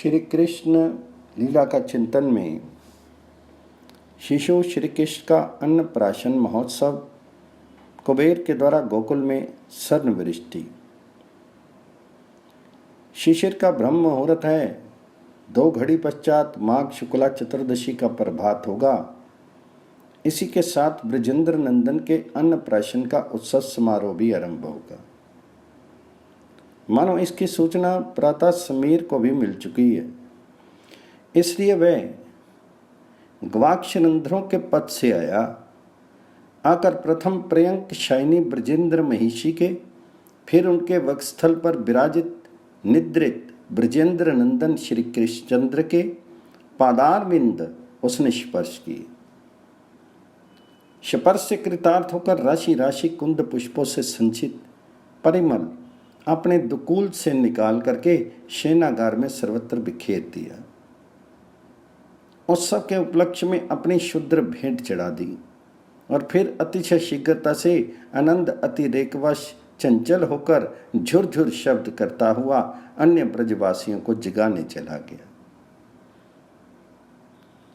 श्री कृष्ण लीला का चिंतन में शिशु श्री कृष्ण का अन्नप्राशन महोत्सव, कुबेर के द्वारा गोकुल में स्वर्ण वृष्टि। शिशिर का ब्रह्म मुहूर्त है। 2 घड़ी पश्चात माघ शुक्ला चतुर्दशी का प्रभात होगा। इसी के साथ ब्रजेंद्र नंदन के अन्नप्राशन का उत्सव समारोह भी आरंभ होगा। मानो इसकी सूचना प्रातः समीर को भी मिल चुकी है, इसलिए वह गवाक्षरंध्रों के पद से आकर प्रथम पर्यंक शायनी ब्रजेंद्र महिषी के, फिर उनके वक्षस्थल पर विराजित निद्रित ब्रजेंद्र नंदन श्री कृष्णचंद्र के पादारविंद उसने स्पर्श किए। स्पर्श से कृतार्थ होकर राशि राशि कुंद पुष्पों से संचित परिमल अपने दुकूल से निकाल करके शयनागार में सर्वत्र बिखेर दिया। उत्सव के उपलक्ष्य में अपनी शुद्र भेंट चढ़ा दी और फिर अतिशय शीघ्रता से आनंद अतिरेकवश चंचल होकर झुरझुर शब्द करता हुआ अन्य ब्रजवासियों को जगाने चला गया।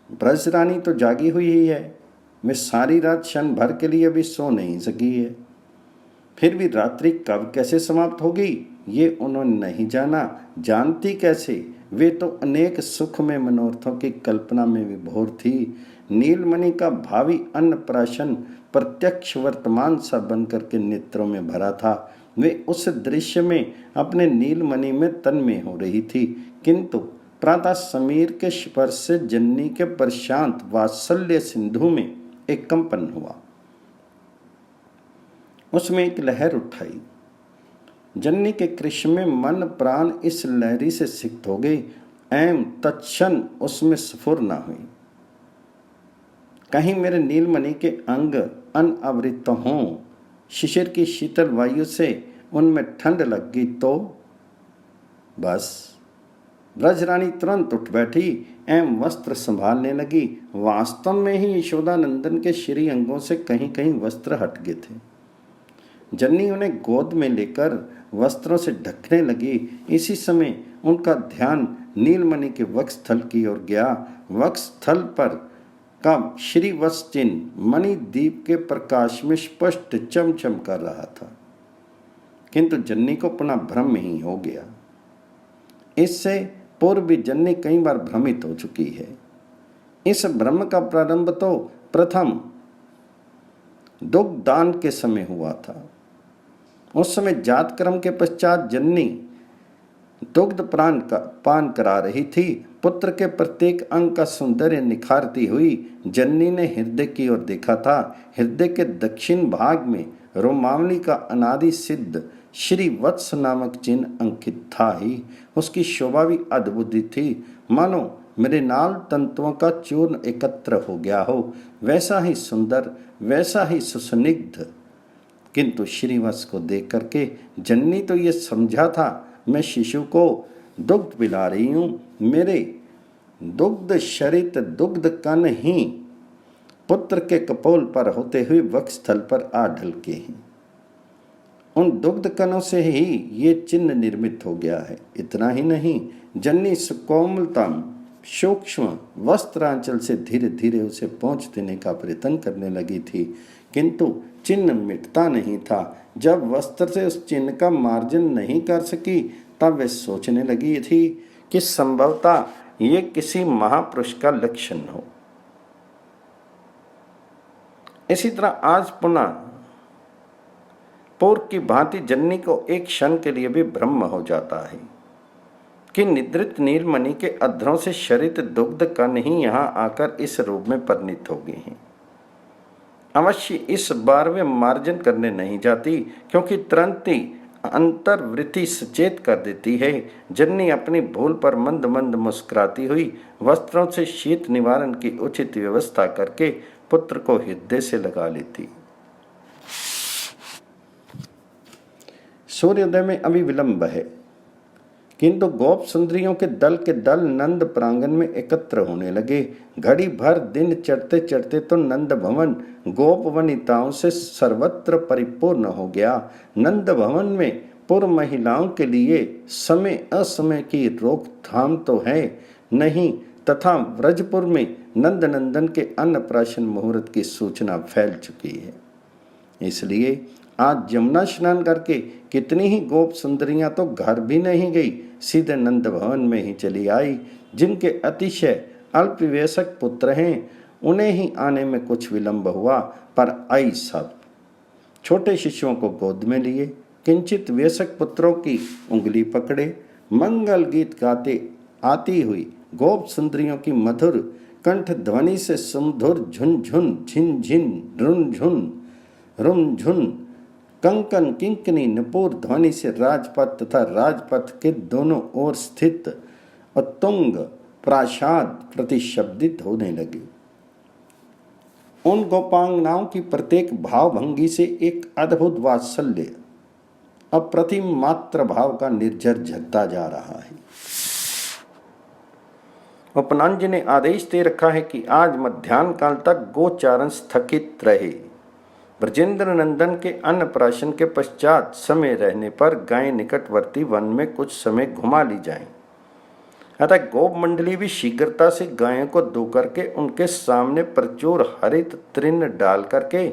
ब्रज रानी तो जागी हुई ही है, वे सारी रात क्षण भर के लिए भी सो नहीं सकी है। फिर भी रात्रि कब कैसे समाप्त होगी ये उन्होंने नहीं जाना। जानती कैसे, वे तो अनेक सुख में मनोरथों की कल्पना में विभोर थी। नीलमणि का भावी अन्नप्राशन प्रत्यक्ष वर्तमान सा बन करके नेत्रों में भरा था। वे उस दृश्य में अपने नीलमणि में तन्मय हो रही थी, किंतु प्रातः समीर के स्पर्श से जननी के प्रशांत वात्सल्य सिंधु में एक कंपन हुआ। उसमें एक लहर उठाई। जननी के कृष्ण में मन प्राण इस लहरी से सिक्त हो गई एवं तत्क्षण उसमें स्फुर न हुई। कहीं मेरे नीलमणि के अंग अनावृत हों, शिशिर की शीतल वायु से उनमें ठंड लग गई तो बस। ब्रजरानी तुरंत उठ बैठी एवं वस्त्र संभालने लगी। वास्तव में ही यशोदानंदन के श्री अंगों से कहीं कहीं वस्त्र हट गए थे। जननी उन्हें गोद में लेकर वस्त्रों से ढकने लगी। इसी समय उनका ध्यान नीलमणि के वक्षस्थल की ओर गया। वक्षस्थल पर का श्रीवत्स चिन्ह मणिदीप के प्रकाश में स्पष्ट चमचम कर रहा था, किंतु जननी को पुनः भ्रम ही हो गया। इससे पूर्व भी जननी कई बार भ्रमित हो चुकी है। इस भ्रम का प्रारंभ तो प्रथम दुग्ध दान के समय हुआ था। उस समय जात कर्म के पश्चात जननी दुग्ध पान करा रही थी। पुत्र के प्रत्येक अंग का सौंदर्य निखारती हुई जननी ने हृदय की ओर देखा था। हृदय के दक्षिण भाग में रोमावली का अनादि सिद्ध श्री वत्स नामक चिन्ह अंकित था ही। उसकी शोभा भी अद्भुत थी, मानो मृणाल तंतुओं का चूर्ण एकत्र हो गया हो। वैसा ही सुंदर, वैसा ही सुस्निग्ध। किंतु श्रीवत्स को देख करके जननी तो ये समझा था मैं शिशु को दुग्ध पिला रही हूँ। मेरे दुग्ध शरित दुग्ध कण ही पुत्र के कपोल पर होते हुए वक्षस्थल पर आ ढलके हैं। उन दुग्ध कणों से ही ये चिन्ह निर्मित हो गया है। इतना ही नहीं, जननी सुकोमलतम सूक्ष्म वस्त्रांचल से धीरे धीरे उसे पहुँच देने का प्रयत्न करने लगी थी, किंतु चिन्ह मिटता नहीं था। जब वस्त्र से उस चिन्ह का मार्जन नहीं कर सकी, तब वे सोचने लगी थी कि संभवतः ये किसी महापुरुष का लक्षण हो। इसी तरह आज पुनः पूर्व की भांति जननी को एक क्षण के लिए भी भ्रम हो जाता है कि निद्रित नीलमणि के अधरों से शरित दुग्ध कण ही यहाँ आकर इस रूप में परिणित हो गए हैं। अवश्य इस बार वे मार्जन करने नहीं जाती, क्योंकि तुरंत ही अंतर्वृत्ति सचेत कर देती है। जननी अपनी भूल पर मंद मंद मुस्कुराती हुई वस्त्रों से शीत निवारण की उचित व्यवस्था करके पुत्र को हृदय से लगा लेती। सूर्योदय में अभी विलंब है, किंतु गोप सुंदरियों के दल नंद प्रांगण में एकत्र होने लगे। घड़ी भर दिन चढ़ते चढ़ते तो नंद भवन गोप वनिताओं से सर्वत्र परिपूर्ण हो गया। नंद भवन में पूर्व महिलाओं के लिए समय असमय की रोकथाम तो है नहीं, तथा व्रजपुर में नंद नंदन के अन्नप्राशन मुहूर्त की सूचना फैल चुकी है। इसलिए आज यमुना स्नान करके कितनी ही गोप सुंदरियां तो घर भी नहीं गई, सीधे नंद भवन में ही चली आई। जिनके अतिशय अल्प वयस्क पुत्र हैं, उन्हें ही आने में कुछ विलंब हुआ, पर आई सब। छोटे शिशुओं को गोद में लिए, किंचित वयस्क पुत्रों की उंगली पकड़े, मंगल गीत गाते आती हुई गोप सुंदरियों की मधुर कंठ ध्वनि से सुमधुर झुनझुन झिन रुनझुन रुमझुन कंकन किंकनी नपुर ध्वनि से राजपथ तथा राजपथ के दोनों ओर स्थित उत्तुंग प्रासाद प्रतिशब्दित होने लगे। उन गोपांगनाओं की प्रत्येक भावभंगी से एक अद्भुत वात्सल्य, अप्रतिम मात्र भाव का निर्झर झरता जा रहा है। उपनंज ने आदेश दे रखा है कि आज मध्याह्न काल तक गोचारण स्थगित रहे। ब्रजेंद्र नंदन के अन्नप्राशन के पश्चात समय रहने पर गायें निकटवर्ती वन में कुछ समय घुमा ली जाएं। अतः गोप मंडली भी शीघ्रता से गायों को धो करके उनके सामने प्रचुर हरित तृण डाल करके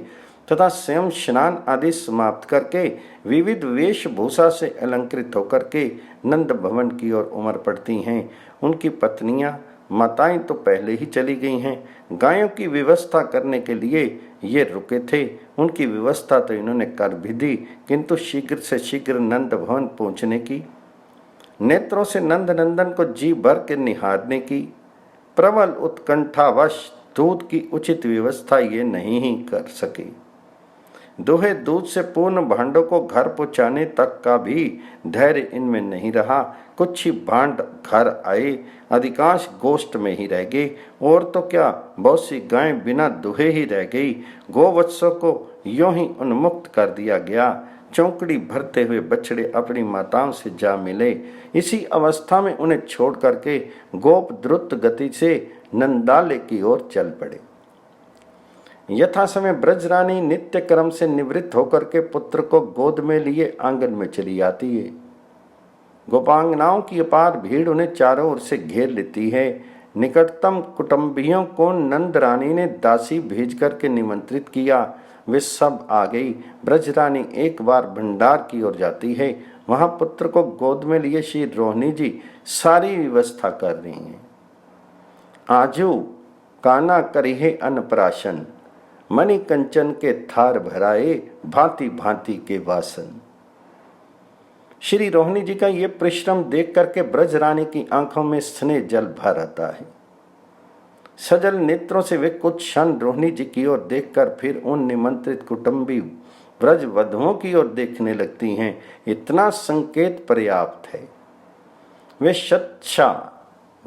तथा स्वयं स्नान आदि समाप्त करके विविध वेशभूषा से अलंकृत होकर के नंद भवन की ओर उमड़ पड़ती हैं। उनकी पत्नियां माताएं तो पहले ही चली गई हैं। गायों की व्यवस्था करने के लिए ये रुके थे। उनकी व्यवस्था तो इन्होंने कर भी दी, किंतु शीघ्र से शीघ्र नंद भवन पहुंचने की, नेत्रों से नंद नंदन को जी भर के निहारने की, प्रबल उत्कंठावश दूध की उचित व्यवस्था ये नहीं ही कर सके। दोहे दूध से पूर्ण भांडों को घर पहुंचाने तक का भी धैर्य इनमें नहीं रहा। कुछ ही भांड घर आए, अधिकांश गोष्ठ में ही रह गए, और तो क्या बहुत सी गायें बिना दुहे ही रह गई। गोवत्सों को यूं ही उन्मुक्त कर दिया गया। चौकड़ी भरते हुए बछड़े अपनी माताओं से जा मिले। इसी अवस्था में उन्हें छोड़ करके गोप द्रुत गति से नंदालय की ओर चल पड़े। यथा समय ब्रजरानी नित्य क्रम से निवृत्त होकर के पुत्र को गोद में लिए आंगन में चली आती है। गोपांगनाओं की अपार भीड़ उन्हें चारों ओर से घेर लेती है। निकटतम कुटुंबियों को नंद रानी ने दासी भेज करके निमंत्रित किया। वे सब आ गई। ब्रजरानी एक बार भंडार की ओर जाती है। वहां पुत्र को गोद में लिए श्री रोहिणी जी सारी व्यवस्था कर रही हैं। आजू काना करिहे अन्नप्राशन, मणि कंचन के थार भराए, भांति भांति के वासन। श्री रोहिणी जी का ये परिश्रम देख करके ब्रजरानी की आंखों में स्नेह जल भर आता है। सजल नेत्रों से वे कुछ क्षण रोहिणी जी की ओर देखकर फिर उन निमंत्रित कुटुंबी ब्रज वधुओं की ओर देखने लगती हैं। इतना संकेत पर्याप्त है। वे शतशा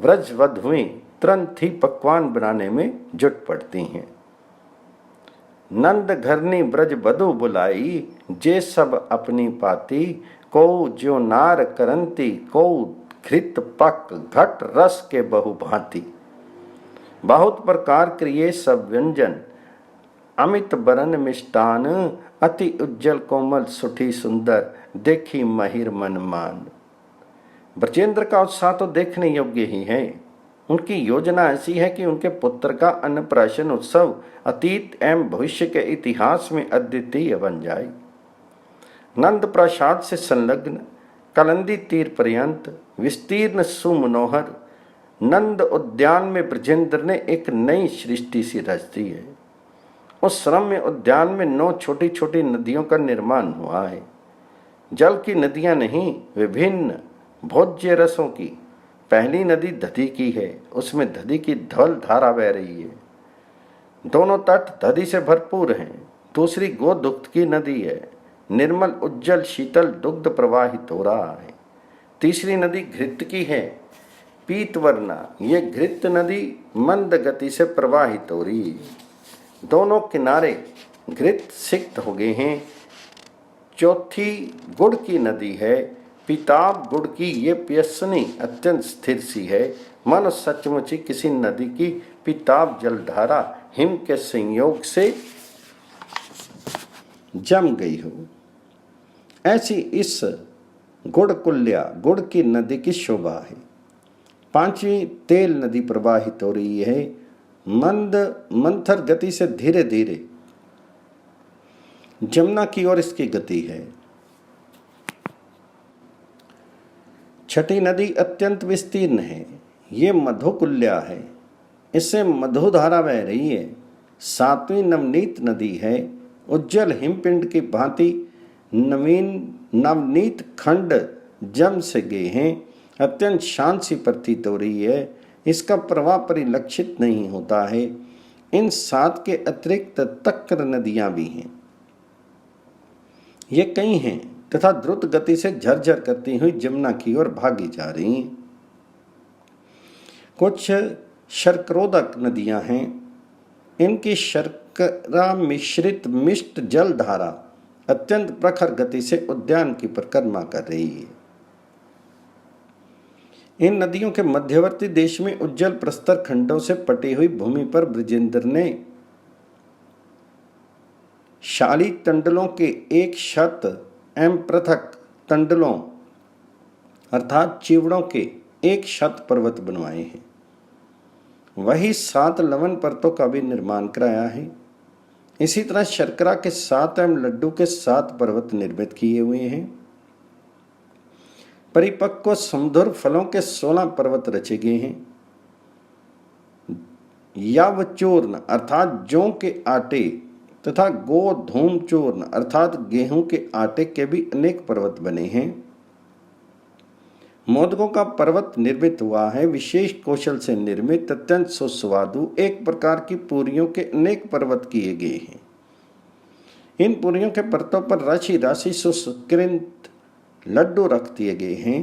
व्रज वधुएं तुरंत ही पकवान बनाने में जुट पड़ती हैं। नंद घरनी ब्रज वधु बुलाई, जे सब अपनी पाती, को जो नार करंती, को घृत पक घट रस के बहु भांति। बहुत प्रकार क्रिये सब व्यंजन, अमित बरन मिष्टान, अति उज्जवल कोमल सुठी सुंदर, देखी महिर मन मान। ब्रजेंद्र का उत्साह तो देखने योग्य ही है। उनकी योजना ऐसी है कि उनके पुत्र का अन्नप्राशन उत्सव अतीत एवं भविष्य के इतिहास में अद्वितीय बन जाए। नंद प्रासाद से संलग्न कलंदी तीर पर्यंत विस्तीर्ण सुमनोहर नंद उद्यान में ब्रजेंद्र ने एक नई सृष्टि सी रच दी है। उस रम्य उद्यान में 9 छोटी छोटी नदियों का निर्माण हुआ है। जल की नदियां नहीं, विभिन्न भोज्य रसों की। पहली नदी दधी की है, उसमें दधी की धवल धारा बह रही है। दोनों तट दधी से भरपूर हैं। दूसरी गोदुग्ध की नदी है, निर्मल उज्जवल शीतल दुग्ध प्रवाहित हो रहा है। तीसरी नदी घृत की है, पीतवर्णा। ये घृत नदी मंद गति से प्रवाहित हो रही है। दोनों किनारे घृत सिक्त हो गए हैं। चौथी गुड़ की नदी है, पीताब गुड़ की। ये पियसनी अत्यंत स्थिर सी है, मानो सचमुच ही किसी नदी की पीताब जलधारा हिम के संयोग से जम गई हो। ऐसी इस गुड़ कुल्या, गुड़ की नदी की शोभा है। पांचवी तेल नदी प्रवाहित हो रही है, मंद मंथर गति से धीरे धीरे जमुना की ओर इसकी गति है। छठी नदी अत्यंत विस्तीर्ण है, ये मधुकुल्या है, इससे मधुधारा बह रही है। सातवीं नवनीत नदी है, उज्जवल हिमपिंड की भांति नवनीत खंड जम से गए हैं, अत्यंत शांत सी प्रतीत हो रही है, इसका प्रवाह परिलक्षित नहीं होता है। इन 7 के अतिरिक्त तक्र नदियां भी हैं, ये कई हैं तथा द्रुत गति से झरझर करती हुई जमुना की ओर भागी जा रही हैं। कुछ शर्करोदक नदियां हैं, इनकी शर्करा मिश्रित मिष्ट जल धारा अत्यंत प्रखर गति से उद्यान की परिक्रमा कर रही है। इन नदियों के मध्यवर्ती देश में उज्जवल प्रस्तर खंडों से पटी हुई भूमि पर बृजेंद्र ने शाली तंडलों के 100 एवं पृथक तंडलों अर्थात चिवड़ों के 100 पर्वत बनवाए हैं। वही 7 लवण पर्वतों का भी निर्माण कराया है। इसी तरह शर्करा के 7 एवं लड्डू के 7 पर्वत निर्मित किए हुए हैं। परिपक्व समधुर फलों के 16 पर्वत रचे गए हैं। यावचूर्ण अर्थात जौ के आटे तथा गोधूम चूर्ण अर्थात गेहूं के आटे के भी अनेक पर्वत बने हैं। मोदकों का पर्वत निर्मित हुआ है, विशेष कौशल से निर्मित अत्यंत सुस्वादु एक प्रकार की पूरियों के अनेक पर्वत किए गए हैं। इन पूरियों के पर्वतों पर राशि राशि सुसंस्कृत लड्डू रख दिए गए हैं।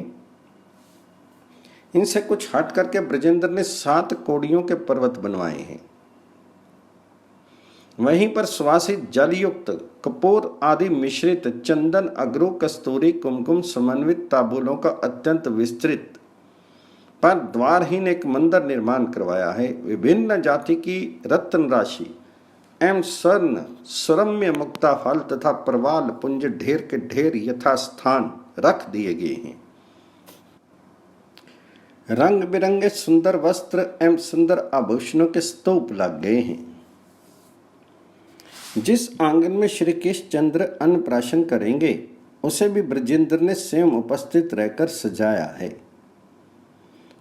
इनसे कुछ हट करके बृजेंद्र ने 7 कोड़ियों के पर्वत बनवाए हैं। वहीं पर सुवासित जलयुक्त कपूर आदि मिश्रित चंदन अगरू कस्तूरी कुमकुम समन्वित तांबूलों का अत्यंत विस्तृत पर द्वारहीन एक मंदिर निर्माण करवाया है। विभिन्न जाति की रत्न राशि एवं स्वर्ण सुरम्य मुक्ता फल तथा प्रवाल पुंज ढेर के ढेर यथास्थान रख दिए गए हैं। रंग बिरंगे सुंदर वस्त्र एवं सुंदर आभूषणों के स्तूप लग गए हैं। जिस आंगन में श्री कृष्ण चंद्र अन्नप्राशन करेंगे उसे भी बृजेंद्र ने स्वयं उपस्थित रहकर सजाया है।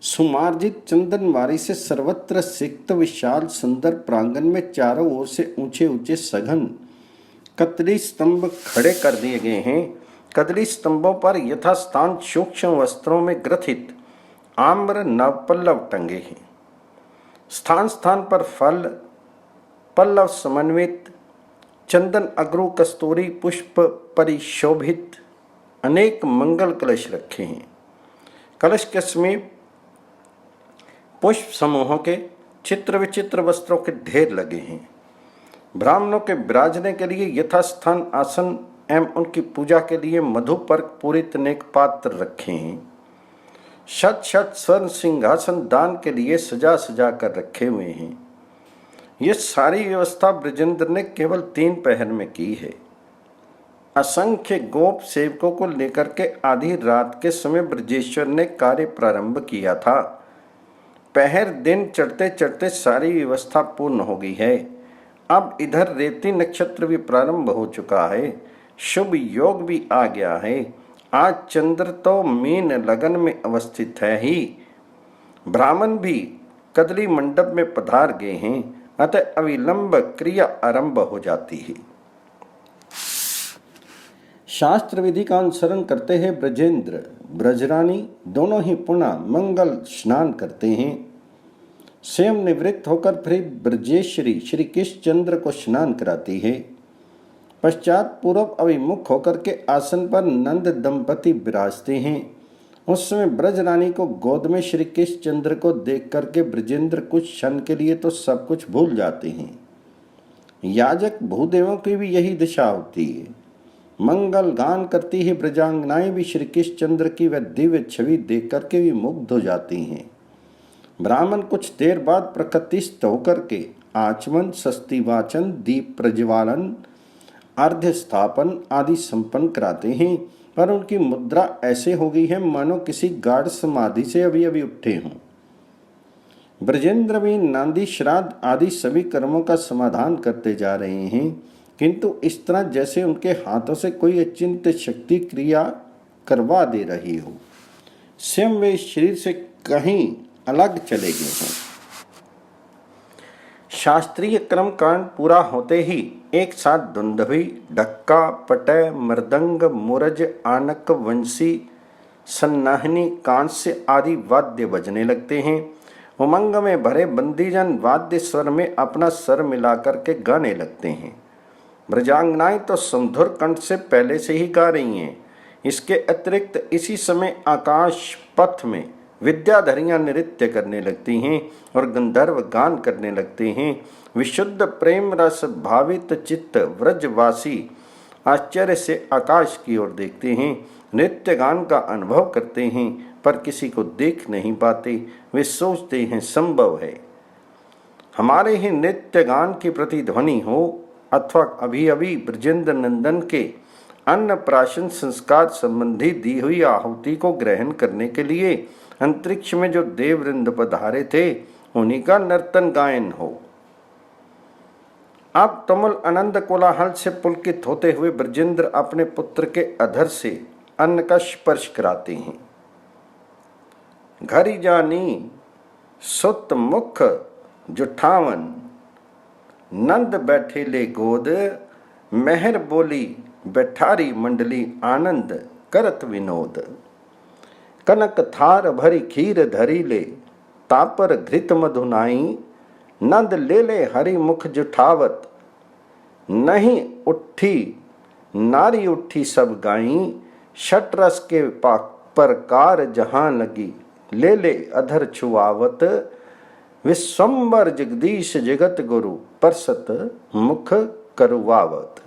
सुमार्जित चंदनवारी से सर्वत्र सिक्त विशाल सुंदर प्रांगण में चारों ओर से ऊंचे ऊंचे सघन कतली स्तंभ खड़े कर दिए गए हैं। कदली स्तंभों पर यथास्थान सूक्ष्म वस्त्रों में ग्रथित आम्र नवपल्लव टंगे हैं। स्थान स्थान पर फल पल्लव समन्वित चंदन अगरू कस्तूरी पुष्प परिशोभित अनेक मंगल कलश रखे हैं। कलश के समीप पुष्प समूहों के चित्र विचित्र वस्त्रों के ढेर लगे हैं। ब्राह्मणों के विराजने के लिए यथास्थान आसन एवं उनकी पूजा के लिए मधु पर पूरित अनेक पात्र रखे हैं। शत शत स्वर्ण सिंहासन दान के लिए सजा सजा कर रखे हुए हैं। ये सारी व्यवस्था बृजेंद्र ने केवल 3 पहर में की है। असंख्य गोप सेवकों को लेकर के आधी रात के समय ब्रजेश्वर ने कार्य प्रारंभ किया था। पहर दिन चढ़ते चढ़ते सारी व्यवस्था पूर्ण हो गई है। अब इधर रेती नक्षत्र भी प्रारंभ हो चुका है, शुभ योग भी आ गया है। आज चंद्र तो मीन लगन में अवस्थित है ही। ब्राह्मण भी कदली मंडप में पधार गए हैं, अतः अविलंब क्रिया आरंभ हो जाती है। शास्त्र विधि का अनुसरण करते हैं ब्रजेंद्र ब्रजरानी दोनों ही पुनः मंगल स्नान करते हैं। स्वयं निवृत्त होकर फिर ब्रजेश्वरी श्री कृष्ण चंद्र को स्नान कराती है। पश्चात पूर्व अभिमुख होकर के आसन पर नंद दंपति विराजते हैं। उस समय ब्रजरानी को गोद में श्री कृष्ण चंद्र को देख करके ब्रजेंद्र कुछ क्षण के लिए तो सब कुछ भूल जाते हैं। याजक भूदेवों की भी यही दिशा होती है। मंगल गान करती है ब्रजांगनाएं भी श्री कृष्ण चंद्र की वह दिव्य छवि देख करके भी मुग्ध हो जाती हैं। ब्राह्मण कुछ देर बाद प्रकृतिस्थ होकर के आचमन सस्ती वाचन दीप प्रज्वालन अर्घ्य स्थापन आदि संपन्न कराते हैं। पर उनकी मुद्रा ऐसे हो गई है मानो किसी गाढ़ समाधि से अभी अभी उठे हों। ब्रजेंद्र भी नांदी श्राद्ध आदि सभी कर्मों का समाधान करते जा रहे हैं, किंतु इस तरह जैसे उनके हाथों से कोई अचिंत्य शक्ति क्रिया करवा दे रही हो। स्वयं वे शरीर से कहीं अलग चले गए हैं। शास्त्रीय कर्म कांड पूरा होते ही एक साथ दुंदुभी, ढक्का, पटय, मृदंग, मुरज, आनक, वंशी, सन्नाहनी, कांस्य आदि वाद्य बजने लगते हैं। उमंग में भरे बंदीजन वाद्य स्वर में अपना स्वर मिलाकर के गाने लगते हैं। ब्रजांगनाएं तो सुमधुर कंठ से पहले से ही गा रही हैं। इसके अतिरिक्त इसी समय आकाश पथ में विद्याधरियां नृत्य करने लगती हैं और गंधर्व गान करने लगते हैं। विशुद्ध प्रेम रस भावित चित्त व्रजवासी आश्चर्य से आकाश की ओर देखते हैं, नृत्य गान का अनुभव करते हैं, पर किसी को देख नहीं पाते। वे सोचते हैं संभव है हमारे ही नृत्य गान की प्रतिध्वनि हो, अथवा अभी अभी ब्रजेंद्र नंदन के अन्नप्राशन संस्कार संबंधी दी हुई आहुति को ग्रहण करने के लिए अंतरिक्ष में जो देववृंद पधारे थे उन्हीं का नर्तन गायन हो। अब तुमुल आनंद कोलाहल से पुलकित होते हुए ब्रजेंद्र अपने पुत्र के अधर से अन्न का स्पर्श कराते हैं। घरी जानी सुत मुख जुठावन, नंद बैठे ले गोद, मेहर बोली बैठारी मंडली आनंद करत विनोद। कनक थार भरी खीर धरी ले, तापर घृत मधुनाई, नंद ले ले हरि मुख जुठावत, नहीं उठी नारी उठी सब गाई, शट रस के परकार जहां लगी, ले ले अधर छुआवत, विश्वम्बर जगदीश जगत गुरु, परसत मुख करुवावत।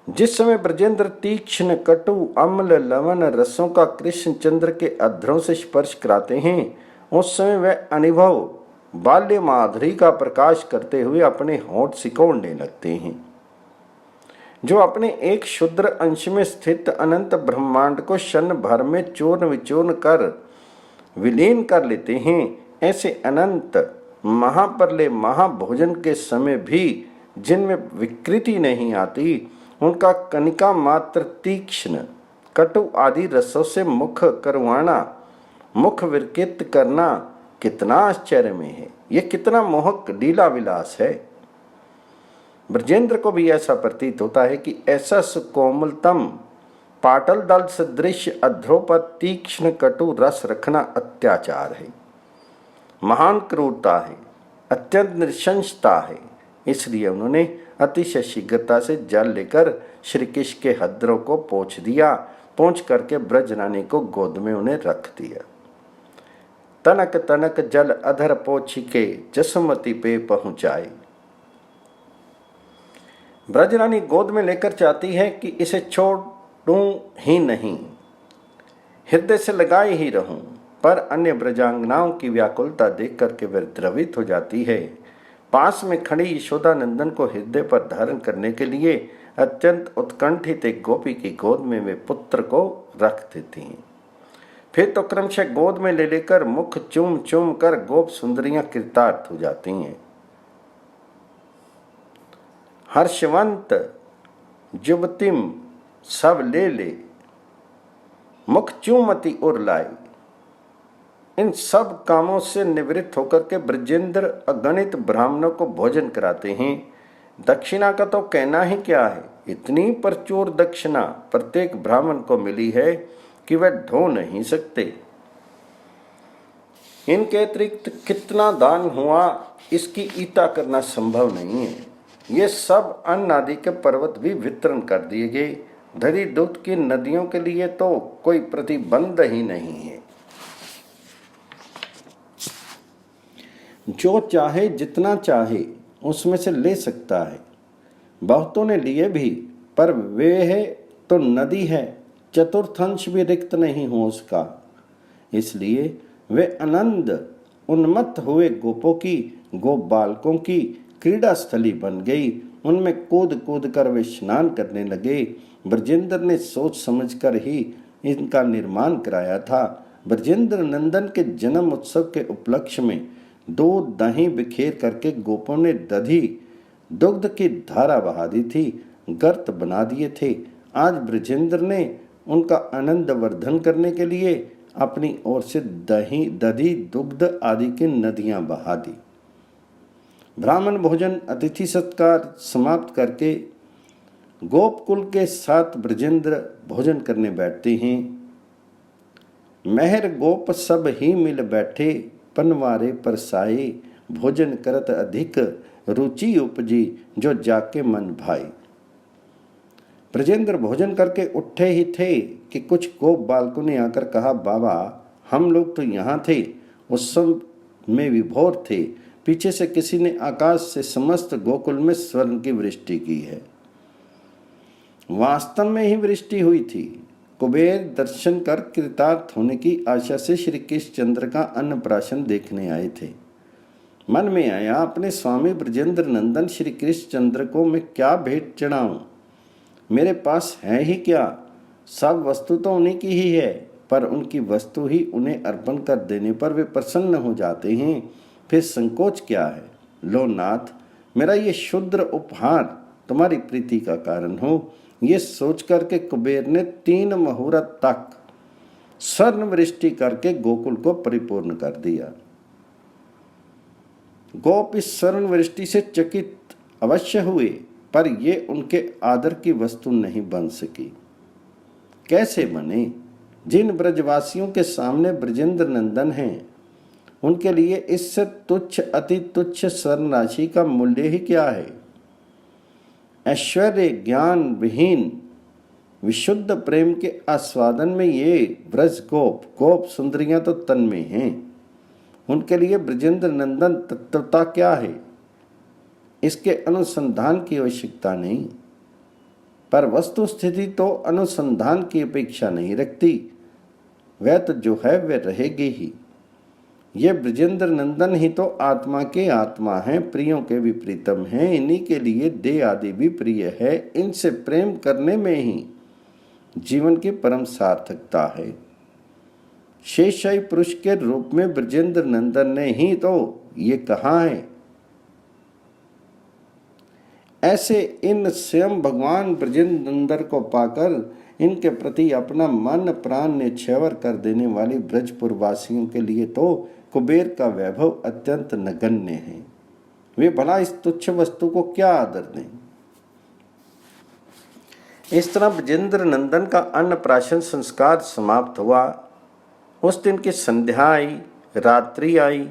जिस समय ब्रजेंद्र तीक्ष्ण कटु अम्ल लवण रसों का कृष्णचंद्र के अधरों से स्पर्श कराते हैं, उस समय वह अनुभव बाल्य माधुरी का प्रकाश करते हुए अपने होंठ सिकोड़ने लगते हैं। जो अपने एक क्षुद्र अंश में स्थित अनंत ब्रह्मांड को क्षण भर में चूर्ण विचूर्ण कर विलीन कर लेते हैं, ऐसे अनंत महाप्रलय महाभोजन के समय भी जिनमें विकृति नहीं आती, उनका कनिका मात्र तीक्ष्ण कटु आदि रसों से मुख करवाना, मुख विकृत करना कितना आश्चर्य में है। यह कितना मोहक लीला विलास है। ब्रजेंद्र को भी ऐसा प्रतीत होता है कि ऐसा सुकोमलतम पाटल दल सदृश अधरों पर तीक्ष्ण कटु रस रखना अत्याचार है, महान क्रूरता है, अत्यंत नृशंसता है। इसलिए उन्होंने अतिशय शीघ्रता से जल लेकर श्री कृष्ण के हद्रों को पोंछ दिया। पोंछ करके ब्रज रानी को गोद में उन्हें रख दिया। तनक तनक जल अधर पोछी के, जसमती पे पहुंचाई। ब्रज रानी गोद में लेकर चाहती है कि इसे छोड़ूं ही नहीं, हृदय से लगाए ही रहूं, पर अन्य ब्रजांगनाओं की व्याकुलता देख करके वह द्रवित हो जाती है। पास में खड़ी यशोदा नंदन को हृदय पर धारण करने के लिए अत्यंत उत्कंठित एक गोपी की गोद में वे पुत्र को रख देती हैं। फिर तो क्रमशः गोद में ले लेकर मुख चूम चूम कर गोप सुंदरियां कृतार्थ हो जाती हैं। हर्षवंत जुबतिम सब ले ले, मुख चूमती उर लाई। इन सब कामों से निवृत्त होकर के ब्रजेंद्र अगणित ब्राह्मणों को भोजन कराते हैं। दक्षिणा का तो कहना ही क्या है। इतनी प्रचुर दक्षिणा प्रत्येक ब्राह्मण को मिली है कि वह ढो नहीं सकते। इनके अतिरिक्त कितना दान हुआ इसकी ईता करना संभव नहीं है। ये सब अन्न आदि के पर्वत भी वितरण कर दिए गए। धरी दूध की नदियों के लिए तो कोई प्रतिबंध ही नहीं है। जो चाहे जितना चाहे उसमें से ले सकता है। बहुतों ने लिए भी, पर वे है तो नदी है, चतुर्थांश भी रिक्त नहीं हो उसका। इसलिए वे आनंद उन्मत्त हुए गोपों की, गोप बालकों की क्रीड़ा स्थली बन गई। उनमें कूद कूद कर वे स्नान करने लगे। ब्रजेंद्र ने सोच समझकर ही इनका निर्माण कराया था। ब्रजेंद्र नंदन के जन्म उत्सव के उपलक्ष्य में दूध दही बिखेर करके गोपों ने दुग्ध की धारा बहा दी थी, गर्त बना दिए थे। आज ब्रजेंद्र ने उनका आनंद वर्धन करने के लिए अपनी ओर से दधी दुग्ध आदि की नदियां बहा दी। ब्राह्मण भोजन अतिथि सत्कार समाप्त करके गोपकुल के साथ ब्रजेंद्र भोजन करने बैठते हैं। मेहर गोप सब ही मिल बैठे, पनवारे परसाए, भोजन करत अधिक रुचि उपजी, जो जाके मन भाई। ब्रजेंद्र भोजन करके उठे ही थे कि कुछ गोप बालकों ने आकर कहा, बाबा हम लोग तो यहाँ थे, उत्सव में विभोर थे, पीछे से किसी ने आकाश से समस्त गोकुल में स्वर्ण की वृष्टि की है। वास्तव में ही वृष्टि हुई थी। कुबेर दर्शन कर कृतार्थ होने की आशा से श्री कृष्णचंद्र का अन्नप्राशन देखने आए थे। मन में आया, अपने स्वामी ब्रजेंद्र नंदन श्री कृष्णचंद्र को मैं क्या भेंट चढ़ाऊं? मेरे पास है ही क्या? सब वस्तु तो उन्हीं की ही है, पर उनकी वस्तु ही उन्हें अर्पण कर देने पर वे प्रसन्न हो जाते हैं, फिर संकोच क्या है? लो नाथ, मेरा ये शुद्र उपहार तुम्हारी प्रीति का कारण हो। ये सोच करके कुबेर ने 3 मुहूर्त तक स्वर्ण वृष्टि करके गोकुल को परिपूर्ण कर दिया। गोप इस स्वर्ण वृष्टि से चकित अवश्य हुए, पर ये उनके आदर की वस्तु नहीं बन सकी। कैसे बने? जिन ब्रजवासियों के सामने ब्रजेंद्र नंदन हैं, उनके लिए इससे तुच्छ अति तुच्छ स्वर्ण राशि का मूल्य ही क्या है? ऐश्वर्य ज्ञान विहीन विशुद्ध प्रेम के आस्वादन में ये ब्रज गोप सुंदरियां तो तन में हैं। उनके लिए ब्रजेंद्र नंदन तत्वता क्या है, इसके अनुसंधान की आवश्यकता नहीं। पर वस्तु स्थिति तो अनुसंधान की अपेक्षा नहीं रखती। वह तो जो है वह रहेगी ही। ये ब्रजेंद्र नंदन ही तो आत्मा के आत्मा हैं, प्रियों के भी प्रीतम हैं। इन्हीं के लिए देह आदि भी प्रिय है। इनसे प्रेम करने में ही जीवन की परम सार्थकता है। शेषाई पुरुष के रूप में ब्रजेंद्र नंदन ने ही तो ये कहा है। ऐसे इन स्वयं भगवान ब्रजेंद्र नंदन को पाकर इनके प्रति अपना मन प्राण न्यौछावर कर देने वाली ब्रजपुर वासियों के लिए तो कुबेर का वैभव अत्यंत नगण्य है। वे भला इस तुच्छ वस्तु को क्या आदर दें? इस तरह ब्रजेंद्र नंदन का अन्नप्राशन संस्कार समाप्त हुआ। उस दिन की संध्या आई, रात्रि आई,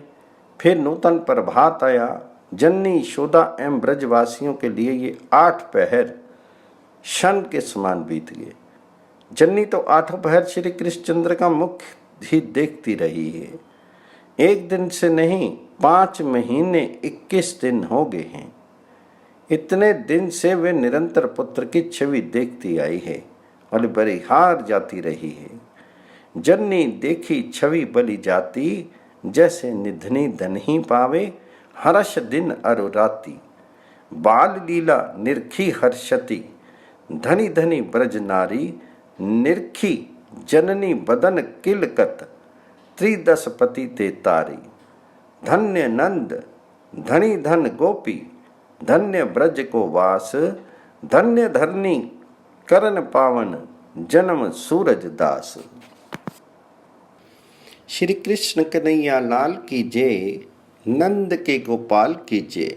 फिर नूतन प्रभात आया। जननी यशोदा एवं ब्रजवासियों के लिए ये 8 पहर क्षण के समान बीत गए। जननी तो 8 पहर श्री कृष्णचंद्र का मुख ही देखती रही है। एक दिन से नहीं, 5 महीने 21 दिन हो गए हैं। इतने दिन से वे निरंतर पुत्र की छवि देखती आई है और बरिहार जाती रही है। जननी देखी छवि बलि जाती, जैसे निधनी धन ही पावे, हर्ष दिन अरु राति। बाल लीला निरखी हर्षति, धनी धनी ब्रज नारी, निरखी जननी बदन किलकत, त्रिदशपति ते तारी। धन्य नंद धनी धन गोपी, धन्य ब्रज को वास, धन्य धरनी करण पावन, जन्म सूरज दास। श्री कृष्ण कन्हैया लाल की जय, नंद के गोपाल की जय।